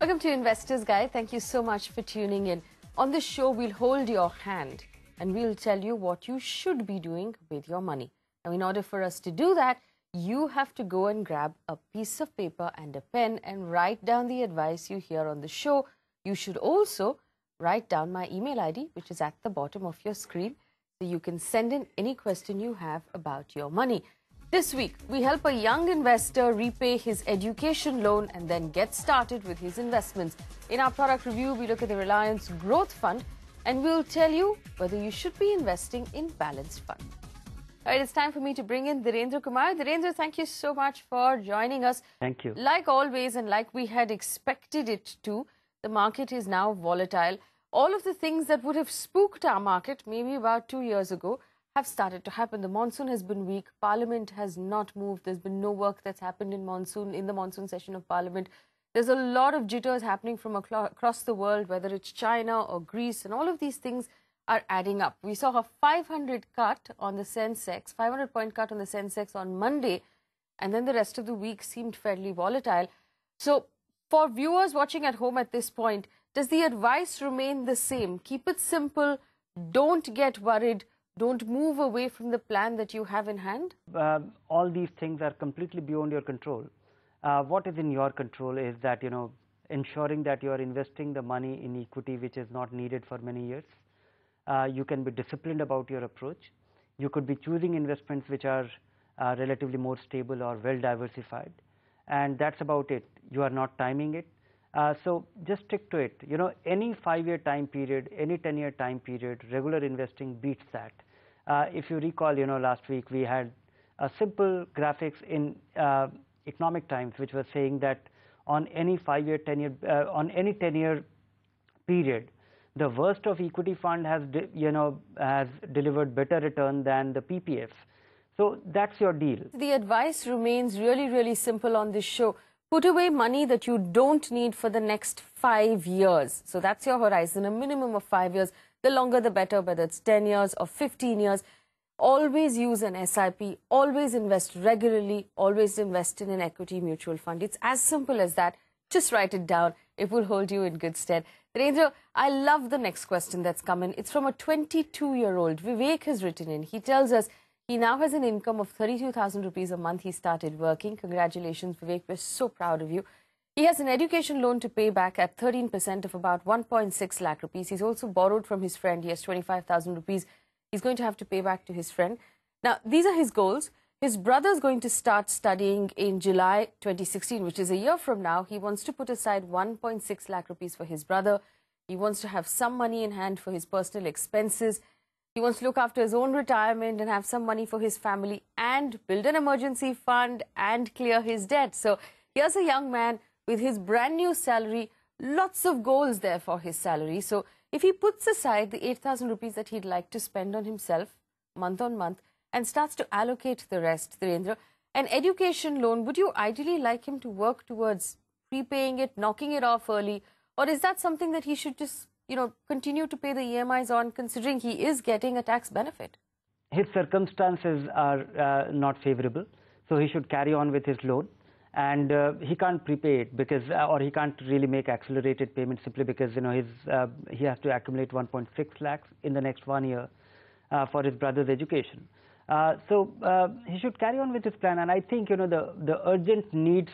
Welcome to Investors Guide. Thank you so much for tuning in. On this show, we'll hold your hand and we'll tell you what you should be doing with your money. Now, in order for us to do that, you have to go and grab a piece of paper and a pen and write down the advice you hear on the show. You should also write down my email ID, which is at the bottom of your screen, so you can send in any question you have about your money. This week, we help a young investor repay his education loan and then get started with his investments. In our product review, we look at the Reliance Growth Fund and we'll tell you whether you should be investing in balanced fund. All right, it's time for me to bring in Kumar. Thank you so much for joining us. Thank you. Like always, and like we had expected it to, the market is now volatile. All of the things that would have spooked our market maybe about 2 years ago have started to happen. The monsoon has been weak. Parliament has not moved. There's been no work that's happened in the monsoon session of Parliament. There's a lot of jitters happening from across the world, whether it's China or Greece, and all of these things are adding up. We saw a 500 cut on the Sensex, 500-point cut on the Sensex on Monday, and then the rest of the week seemed fairly volatile. So for viewers watching at home at this point, does the advice remain the same? Keep it simple, don't get worried, don't move away from the plan that you have in hand? All these things are completely beyond your control. What is in your control is that, ensuring that you are investing the money in equity which is not needed for many years. You can be disciplined about your approach. You could be choosing investments which are relatively more stable or well diversified. And that's about it. You are not timing it. So just stick to it. Any 5-year time period, any 10-year time period, regular investing beats that. If you recall, last week we had a simple graphics in Economic Times, which was saying that on any 5-year, 10-year, on any 10-year period, the worst of equity fund has delivered better return than the PPF. So that's your deal. The advice remains really, really simple on this show. Put away money that you don't need for the next 5 years. So that's your horizon, a minimum of 5 years. The longer the better, whether it's 10 years or 15 years. Always use an SIP, always invest regularly, always invest in an equity mutual fund. It's as simple as that. Just write it down. It will hold you in good stead. Rendra, I love the next question that's come in. It's from a 22-year-old. Vivek has written in. He tells us he now has an income of 32,000 rupees a month. He started working. Congratulations, Vivek. We're so proud of you. He has an education loan to pay back at 13% of about 1.6 lakh rupees. He's also borrowed from his friend. He has 25,000 rupees. He's going to have to pay back to his friend. Now, these are his goals. His brother's going to start studying in July 2016, which is a year from now. He wants to put aside 1.6 lakh rupees for his brother. He wants to have some money in hand for his personal expenses. He wants to look after his own retirement and have some money for his family and build an emergency fund and clear his debt. So here's a young man with his brand new salary, lots of goals there for his salary. So if he puts aside the 8,000 rupees that he'd like to spend on himself month on month and starts to allocate the rest, Dhirendra, an education loan, would you ideally like him to work towards prepaying it, knocking it off early? Or is that something that he should just continue to pay the EMIs on, considering he is getting a tax benefit? His circumstances are not favorable, so he should carry on with his loan. And he can't prepay it because, or he can't really make accelerated payments simply because, he has to accumulate 1.6 lakhs in the next 1 year for his brother's education. So he should carry on with his plan, and I think the urgent needs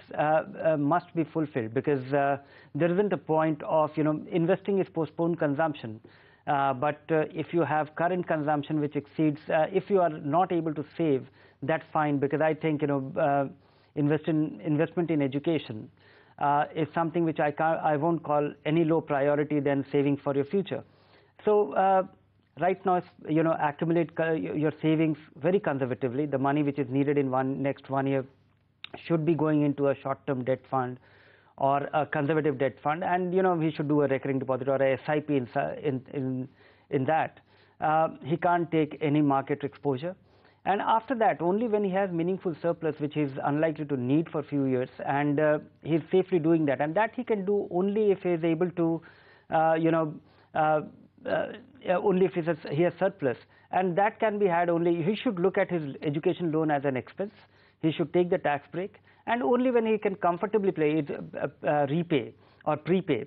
must be fulfilled because there isn't a point of investing is postponed consumption, but if you have current consumption which exceeds, if you are not able to save, that's fine, because I think investment in education is something which I won't call any low priority than saving for your future. So right now, accumulate your savings very conservatively. The money which is needed in next 1 year should be going into a short-term debt fund or a conservative debt fund, and he should do a recurring deposit or a SIP in that. He can't take any market exposure. And after that, only when he has meaningful surplus, which he's unlikely to need for a few years, and he's safely doing that. And that he can do only if he's able to, only if he has surplus. And that can be had only, he should look at his education loan as an expense. He should take the tax break. And only when he can comfortably repay or prepay,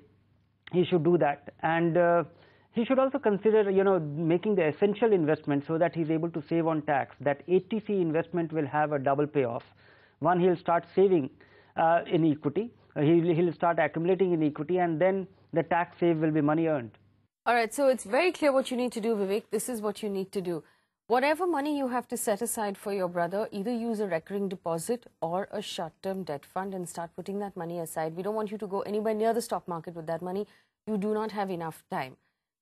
he should do that. And he should also consider, making the essential investment so that he's able to save on tax. That 80C investment will have a double payoff. One, he'll start saving in equity. He'll start accumulating in equity, and then the tax save will be money earned. All right, so it's very clear what you need to do, Vivek. This is what you need to do. Whatever money you have to set aside for your brother, either use a recurring deposit or a short-term debt fund and start putting that money aside. We don't want you to go anywhere near the stock market with that money. You do not have enough time.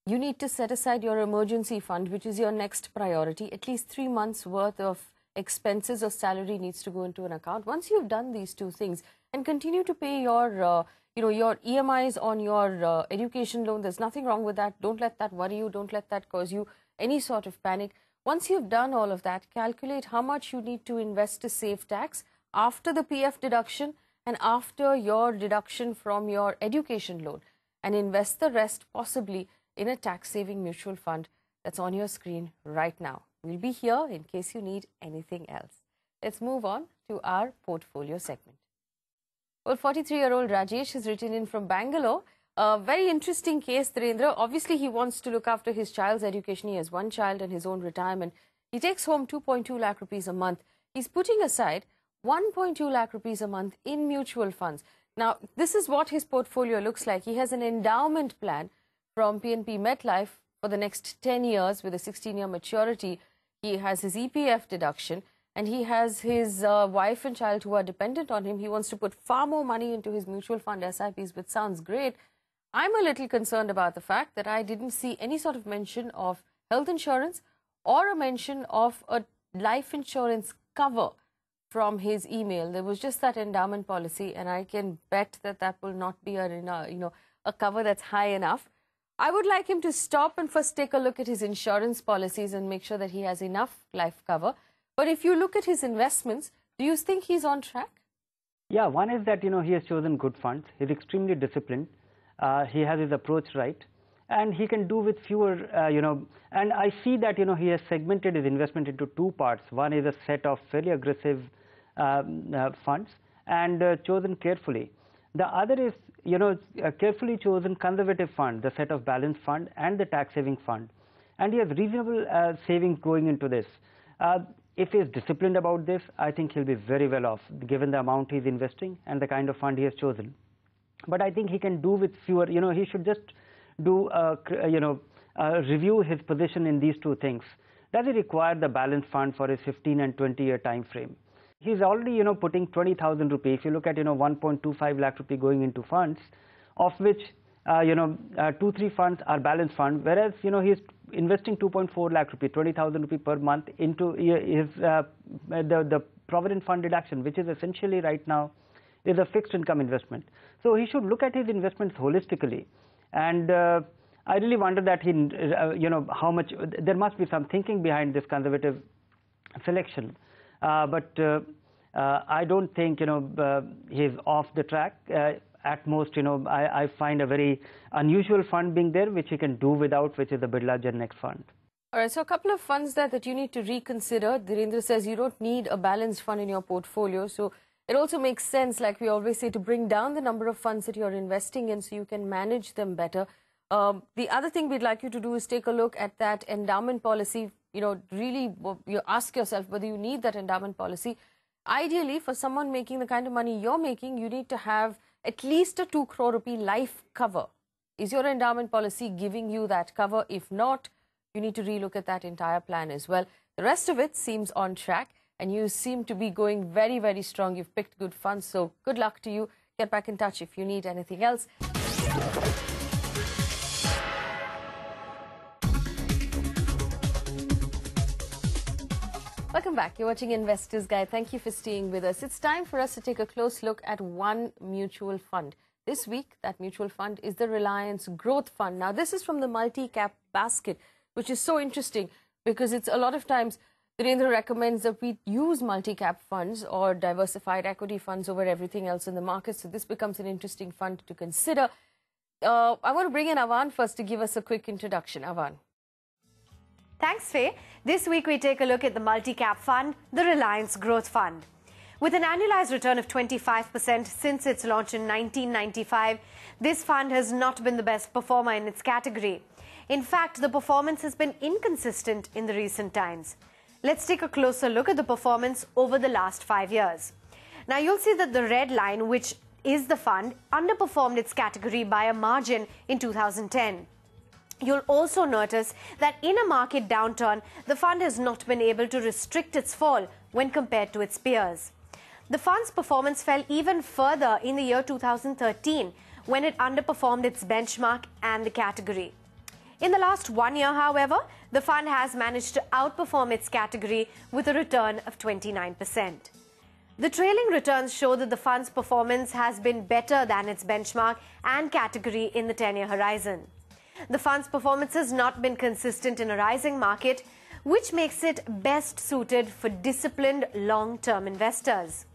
You need to set aside your emergency fund, which is your next priority. At least 3 months worth of expenses or salary needs to go into an account. Once you've done these two things and continue to pay your your EMIs on your education loan, there's nothing wrong with that. Don't let that worry you. Don't let that cause you any sort of panic. Once you've done all of that, calculate how much you need to invest to save tax after the PF deduction and after your deduction from your education loan, and invest the rest possibly in a tax-saving mutual fund that's on your screen right now. We'll be here in case you need anything else. Let's move on to our portfolio segment. Well, 43-year-old Rajesh has written in from Bangalore. A very interesting case, Dhirendra. Obviously, he wants to look after his child's education. He has one child and his own retirement. He takes home 2.2 lakh rupees a month. He's putting aside 1.2 lakh rupees a month in mutual funds. Now, this is what his portfolio looks like. He has an endowment plan from PNB MetLife for the next 10 years with a 16-year maturity. He has his EPF deduction, and he has his wife and child who are dependent on him. He wants to put far more money into his mutual fund SIPs, which sounds great. I'm a little concerned about the fact that I didn't see any sort of mention of health insurance or a mention of a life insurance cover from his email. There was just that endowment policy, and I can bet that that will not be a cover that's high enough. I would like him to stop and first take a look at his insurance policies and make sure that he has enough life cover. But if you look at his investments, do you think he's on track? Yeah, one is that, he has chosen good funds. He's extremely disciplined. He has his approach right, and he can do with fewer, and I see that, he has segmented his investment into two parts. One is a set of fairly aggressive funds and chosen carefully. The other is, a carefully chosen conservative fund, the set of balanced fund and the tax saving fund. And he has reasonable savings going into this. If he is disciplined about this, I think he'll be very well off, given the amount he's investing and the kind of fund he has chosen. But I think he can do with fewer, he should just do, review his position in these two things. Does he require the balanced fund for his 15 and 20-year time frame? He's already, putting 20,000 rupees. If you look at, 1.25 lakh rupee going into funds, of which, 2-3 funds are balanced fund, whereas, he's investing 2.4 lakh rupee, 20,000 rupee per month into his, the provident fund deduction, which is essentially right now is a fixed income investment. So he should look at his investments holistically. And I really wonder that he, how much, there must be some thinking behind this conservative selection. But I don't think, he's off the track. At most, I find a very unusual fund being there, which he can do without, which is the Birla Gen Next fund. All right, so a couple of funds that you need to reconsider. Dhirendra says you don't need a balanced fund in your portfolio. So it also makes sense, like we always say, to bring down the number of funds that you're investing in so you can manage them better. The other thing we'd like you to do is take a look at that endowment policy. Really you ask yourself whether you need that endowment policy. Ideally, for someone making the kind of money you're making, you need to have at least a 2 crore rupee life cover. Is your endowment policy giving you that cover? If not, you need to relook at that entire plan as well. The rest of it seems on track, and you seem to be going very, very strong. You've picked good funds, so good luck to you. Get back in touch if you need anything else. Welcome back. You're watching Investors Guide. Thank you for staying with us. It's time for us to take a close look at one mutual fund. This week, that mutual fund is the Reliance Growth Fund. Now, this is from the multi-cap basket, which is so interesting because it's a lot of times Dhirendra recommends that we use multi-cap funds or diversified equity funds over everything else in the market. So this becomes an interesting fund to consider. I want to bring in Avan first to give us a quick introduction. Avan. Thanks, Faye. This week we take a look at the multi-cap fund, the Reliance Growth Fund. With an annualized return of 25% since its launch in 1995, this fund has not been the best performer in its category. In fact, the performance has been inconsistent in the recent times. Let's take a closer look at the performance over the last 5 years. Now, you'll see that the red line, which is the fund, underperformed its category by a margin in 2010. You'll also notice that in a market downturn, the fund has not been able to restrict its fall when compared to its peers. The fund's performance fell even further in the year 2013, when it underperformed its benchmark and the category. In the last 1 year, however, the fund has managed to outperform its category with a return of 29%. The trailing returns show that the fund's performance has been better than its benchmark and category in the 10-year horizon. The fund's performance has not been consistent in a rising market, which makes it best suited for disciplined long-term investors.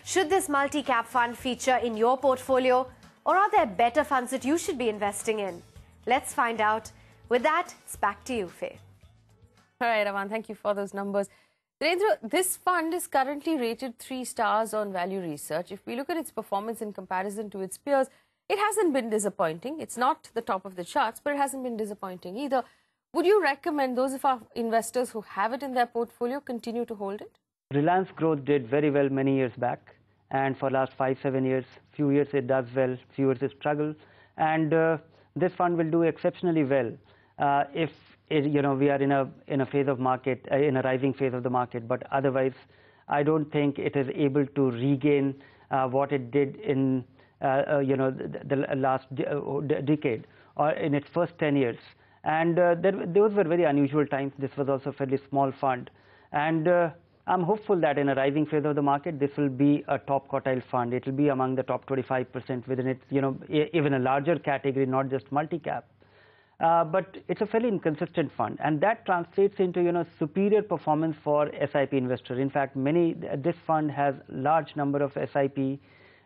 Should this multi-cap fund feature in your portfolio, or are there better funds that you should be investing in? Let's find out. With that, it's back to you, Faye. All right, Aman, thank you for those numbers. Virendra, this fund is currently rated 3 stars on Value Research. If we look at its performance in comparison to its peers, it hasn't been disappointing. It's not the top of the charts, but it hasn't been disappointing either. Would you recommend those of our investors who have it in their portfolio continue to hold it? Reliance Growth did very well many years back, and for last 5-7 years, few years it does well, few years it struggles, and this fund will do exceptionally well if we are in a phase of market, in a rising phase of the market. But otherwise, I don't think it is able to regain what it did in the last decade or in its first 10 years. And those were very unusual times. This was also a fairly small fund, and I'm hopeful that in a rising phase of the market, this will be a top quartile fund. It will be among the top 25% within its, even a larger category, not just multi-cap. But it's a fairly inconsistent fund, and that translates into, superior performance for SIP investors. In fact, this fund has large number of SIP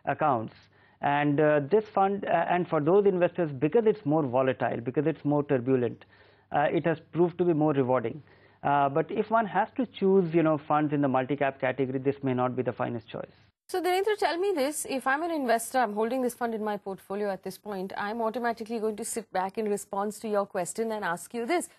accounts. And this fund, and for those investors, because it's more volatile, because it's more turbulent, it has proved to be more rewarding. But if one has to choose, funds in the multi-cap category, this may not be the finest choice. So, Virendra, tell me this. If I'm an investor, I'm holding this fund in my portfolio at this point, I'm automatically going to sit back in response to your question and ask you this.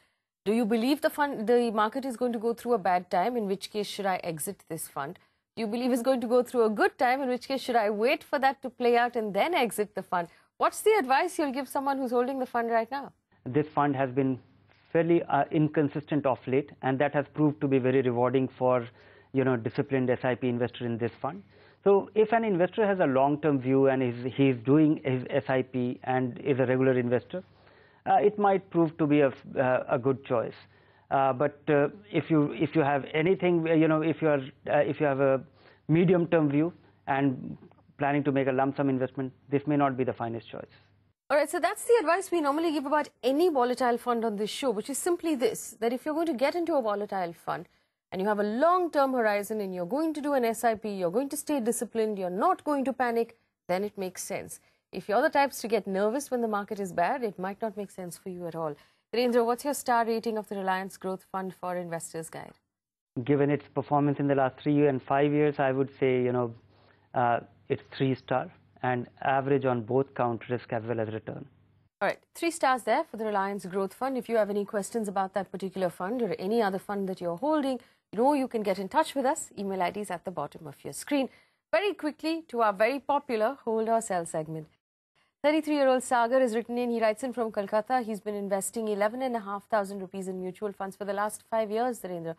Do you believe the market is going to go through a bad time, in which case should I exit this fund? Do you believe it's going to go through a good time, in which case should I wait for that to play out and then exit the fund? What's the advice you'll give someone who's holding the fund right now? This fund has been fairly inconsistent of late, and that has proved to be very rewarding for disciplined SIP investor in this fund. So if an investor has a long-term view and he's doing his SIP and is a regular investor, it might prove to be a good choice. But if you have anything, if you have a medium-term view and planning to make a lump sum investment, this may not be the finest choice. All right, so that's the advice we normally give about any volatile fund on this show, which is simply this, that if you're going to get into a volatile fund and you have a long-term horizon and you're going to do an SIP, you're going to stay disciplined, you're not going to panic, then it makes sense. If you're the types to get nervous when the market is bad, it might not make sense for you at all. Virendra, what's your star rating of the Reliance Growth Fund for Investors Guide? Given its performance in the last 3 and 5 years, I would say, it's 3 star and average on both count risk as well as return. All right, 3 stars there for the Reliance Growth Fund. If you have any questions about that particular fund or any other fund that you're holding, you can get in touch with us. Email ID is at the bottom of your screen. Very quickly to our very popular Hold or Sell segment. 33-year-old Sagar has written in. He writes in from Kolkata. He's been investing 11,500 rupees in mutual funds for the last 5 years, Virendra.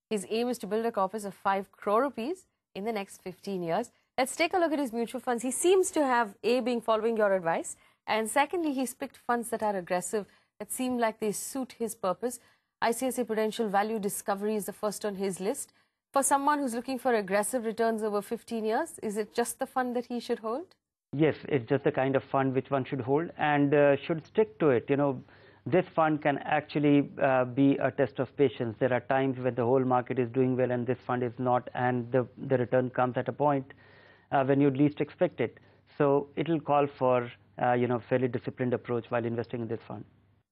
His aim is to build a corpus of 5 crore rupees in the next 15 years. Let's take a look at his mutual funds. He seems to have, been following your advice, and secondly, he's picked funds that are aggressive, that seem like they suit his purpose. ICICI Prudential Value Discovery is the first on his list. For someone who's looking for aggressive returns over 15 years, is it just the fund that he should hold? Yes, it's just the kind of fund which one should hold and should stick to it. This fund can actually be a test of patience. There are times when the whole market is doing well and this fund is not, and the return comes at a point when you'd least expect it. So it will call for fairly disciplined approach while investing in this fund.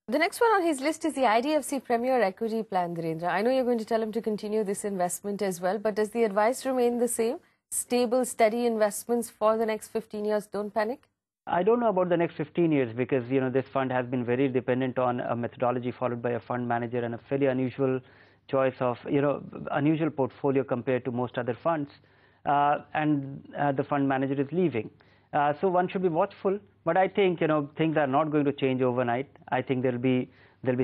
The next one on his list is the IDFC Premier Equity Plan, Virendra. I know you're going to tell him to continue this investment as well, but does the advice remain the same? stable, steady investments for the next 15 years? Don't panic. I don't know about the next 15 years because, this fund has been very dependent on a methodology followed by a fund manager and a fairly unusual choice of, unusual portfolio compared to most other funds. And the fund manager is leaving. So one should be watchful. But I think, things are not going to change overnight. I think there'll be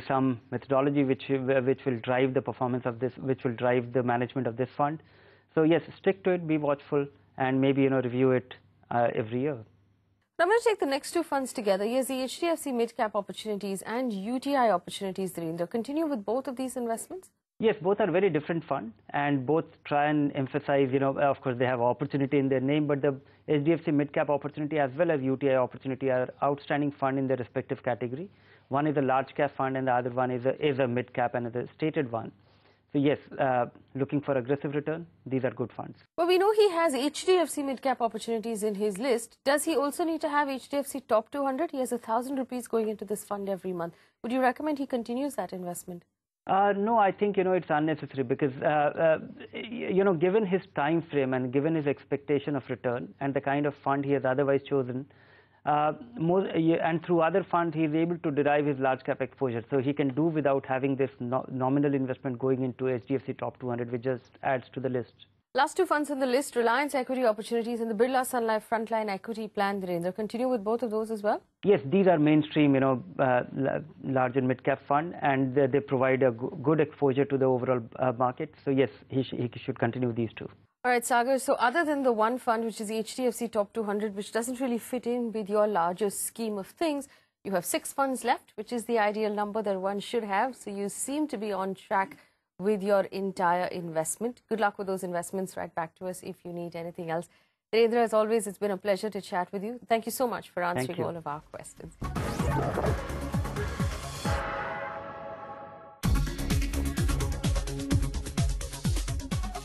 some methodology which will drive the performance of this, which will drive the management of this fund. So yes, stick to it, be watchful, and maybe, review it every year. I'm going to take the next two funds together. Yes, the HDFC Mid-Cap Opportunities and UTI Opportunities, Dhirendra. Continue with both of these investments? Yes, both are very different funds, and both try and emphasize, of course, they have opportunity in their name, but the HDFC Mid-Cap Opportunity as well as UTI Opportunity are outstanding fund in their respective category. One is a large cap fund and the other one is a mid-cap and a stated one. So yes, looking for aggressive return, these are good funds. Well, we know he has HDFC Mid-Cap Opportunities in his list. Does he also need to have HDFC Top 200? He has 1,000 rupees going into this fund every month. Would you recommend he continues that investment? No, I think, it's unnecessary because, given his time frame and given his expectation of return and the kind of fund he has otherwise chosen, and through other funds, he is able to derive his large cap exposure. So he can do without having this nominal investment going into HDFC Top 200, which just adds to the list. Last two funds on the list, Reliance Equity Opportunities and the Birla Sun Life Frontline Equity Plan, Dhirendra. Continue with both of those as well? Yes, these are mainstream, large and mid-cap fund, and they provide a good exposure to the overall market. So yes, he should continue these two. All right, Sagar, so other than the one fund, which is HDFC Top 200, which doesn't really fit in with your larger scheme of things, you have 6 funds left, which is the ideal number that one should have. So you seem to be on track with your entire investment. Good luck with those investments. Write back to us if you need anything else. Dhirendra, as always, it's been a pleasure to chat with you. Thank you so much for answering all of our questions.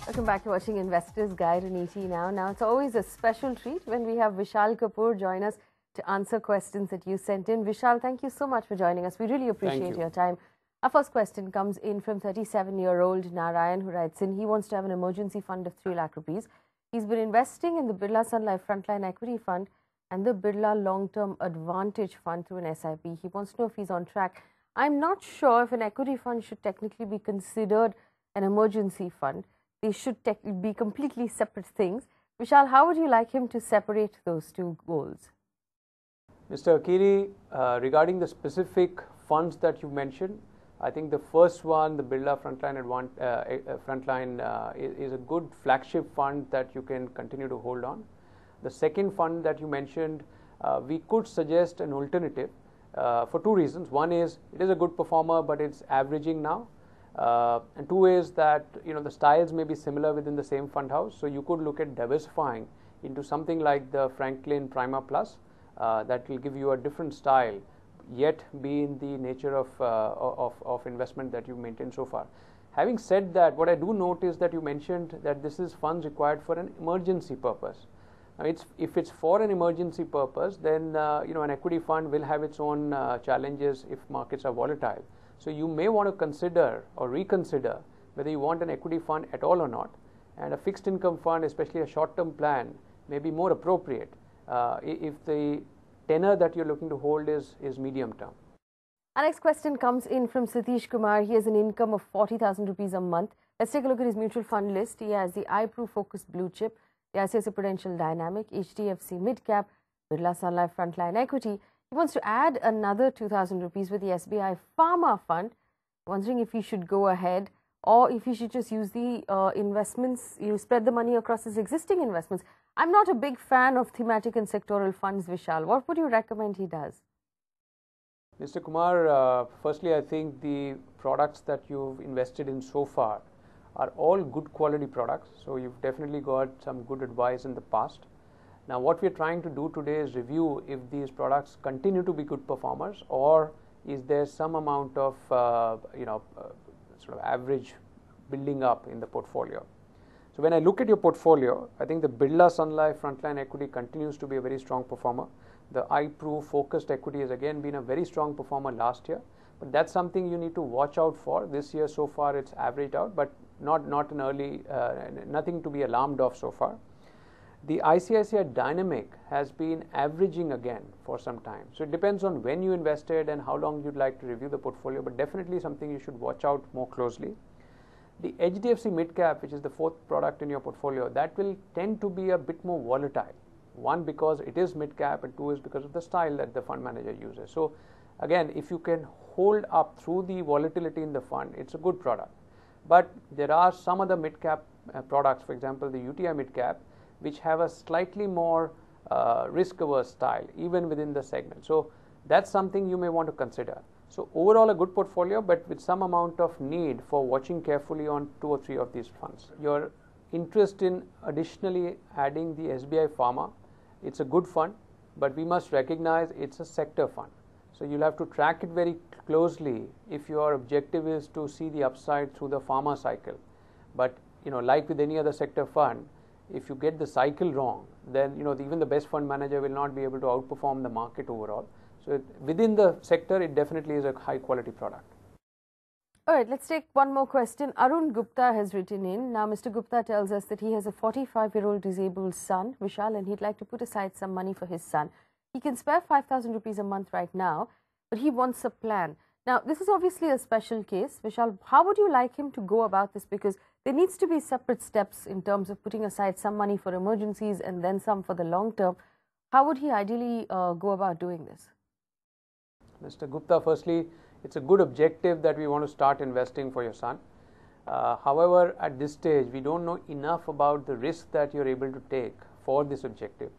Welcome back to watching Investors Guide on ET Now. Now, it's always a special treat when we have Vishal Kapoor join us to answer questions that you sent in. Vishal, thank you so much for joining us. We really appreciate your time. Our first question comes in from 37-year-old Narayan, who writes in, he wants to have an emergency fund of 3 lakh rupees. He's been investing in the Birla Sun Life Frontline Equity Fund and the Birla Long-Term Advantage Fund through an SIP. He wants to know if he's on track. I'm not sure if an equity fund should technically be considered an emergency fund. They should be completely separate things. Vishal, how would you like him to separate those two goals? Mr. Akiri, regarding the specific funds that you mentioned, I think the first one, the Birla Frontline, is a good flagship fund that you can continue to hold on. The second fund that you mentioned, we could suggest an alternative for 2 reasons. One is it is a good performer, but it's averaging now. And 2 is that the styles may be similar within the same fund house. So you could look at diversifying into something like the Franklin Prima Plus that will give you a different style, yet be in the nature of investment that you've maintained so far. Having said that, what I do note is that you mentioned that this is funds required for an emergency purpose. Now, if it's for an emergency purpose, then an equity fund will have its own challenges if markets are volatile. So you may want to consider or reconsider whether you want an equity fund at all or not. And a fixed income fund, especially a short-term plan, may be more appropriate if the tenor that you're looking to hold is medium term. Our next question comes in from Satish Kumar. He has an income of 40,000 rupees a month. Let's take a look at his mutual fund list. He has the iProof Focus Blue Chip, the ICICI Prudential Dynamic, HDFC Mid-Cap, Birla Sun Life Frontline Equity. He wants to add another 2,000 rupees with the SBI Pharma Fund. Wondering if he should go ahead or if he should just use the investments, spread the money across his existing investments. I'm not a big fan of thematic and sectoral funds, Vishal. What would you recommend he does? Mr. Kumar, firstly, I think the products that you've invested in so far are all good quality products. So you've definitely got some good advice in the past. Now, what we're trying to do today is review if these products continue to be good performers, or is there some amount of sort of average building up in the portfolio. So when I look at your portfolio, I think the Birla Sun Life Frontline Equity continues to be a very strong performer. The iProof Focused Equity has again been a very strong performer last year, but that's something you need to watch out for. This year so far it's averaged out, but not an early, nothing to be alarmed of so far. The ICICI dynamic has been averaging again for some time. So it depends on when you invested and how long you'd like to review the portfolio, but definitely something you should watch out more closely. The HDFC Mid Cap, which is the fourth product in your portfolio, that will tend to be a bit more volatile. One, because it is mid cap, and two is because of the style that the fund manager uses. So again, if you can hold up through the volatility in the fund, it's a good product. But there are some other mid cap products, for example, the UTI Mid Cap, which have a slightly more risk-averse style, even within the segment. So that's something you may want to consider. So overall, a good portfolio, but with some amount of need for watching carefully on 2 or 3 of these funds. Your interest in additionally adding the SBI Pharma, it's a good fund, but we must recognize it's a sector fund. So you'll have to track it very closely if your objective is to see the upside through the pharma cycle. But like with any other sector fund, if you get the cycle wrong, then even the best fund manager will not be able to outperform the market overall. So within the sector, it definitely is a high quality product. All right, let's take one more question. Arun Gupta has written in. Now, Mr. Gupta tells us that he has a 45-year-old disabled son, Vishal, and he'd like to put aside some money for his son. He can spare 5,000 rupees a month right now, but he wants a plan. Now, this is obviously a special case. Vishal, how would you like him to go about this? Because there needs to be separate steps in terms of putting aside some money for emergencies and then some for the long term. How would he ideally go about doing this? Mr. Gupta, firstly, it's a good objective that we want to start investing for your son. However, at this stage, we don't know enough about the risk that you're able to take for this objective.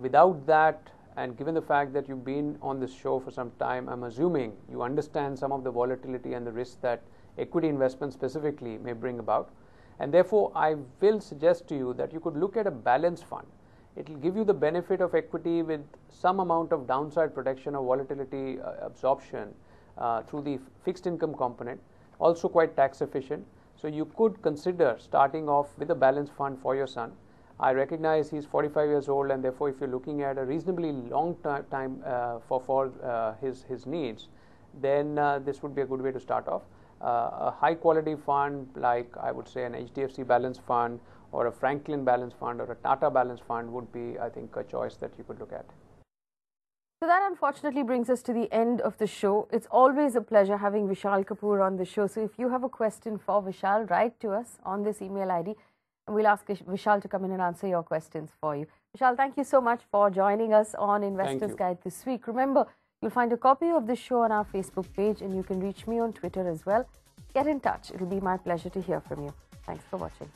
Without that, and given the fact that you've been on this show for some time, I'm assuming you understand some of the volatility and the risks that equity investment specifically may bring about. And therefore, I will suggest to you that you could look at a balanced fund. It will give you the benefit of equity with some amount of downside protection or volatility absorption through the fixed income component, also quite tax efficient. So you could consider starting off with a balanced fund for your son. I recognize he's 45 years old, and therefore if you're looking at a reasonably long time for his needs, then this would be a good way to start off. A high quality fund like, I would say, an HDFC Balance Fund or a Franklin Balance Fund or a Tata Balance Fund would be, I think, a choice that you could look at. So that unfortunately brings us to the end of the show. It's always a pleasure having Vishal Kapoor on the show. So if you have a question for Vishal, write to us on this email ID and we'll ask Vishal to come in and answer your questions for you. Vishal, thank you so much for joining us on Investor's Guide this week. Remember, you'll find a copy of this show on our Facebook page, and you can reach me on Twitter as well. Get in touch. It'll be my pleasure to hear from you. Thanks for watching.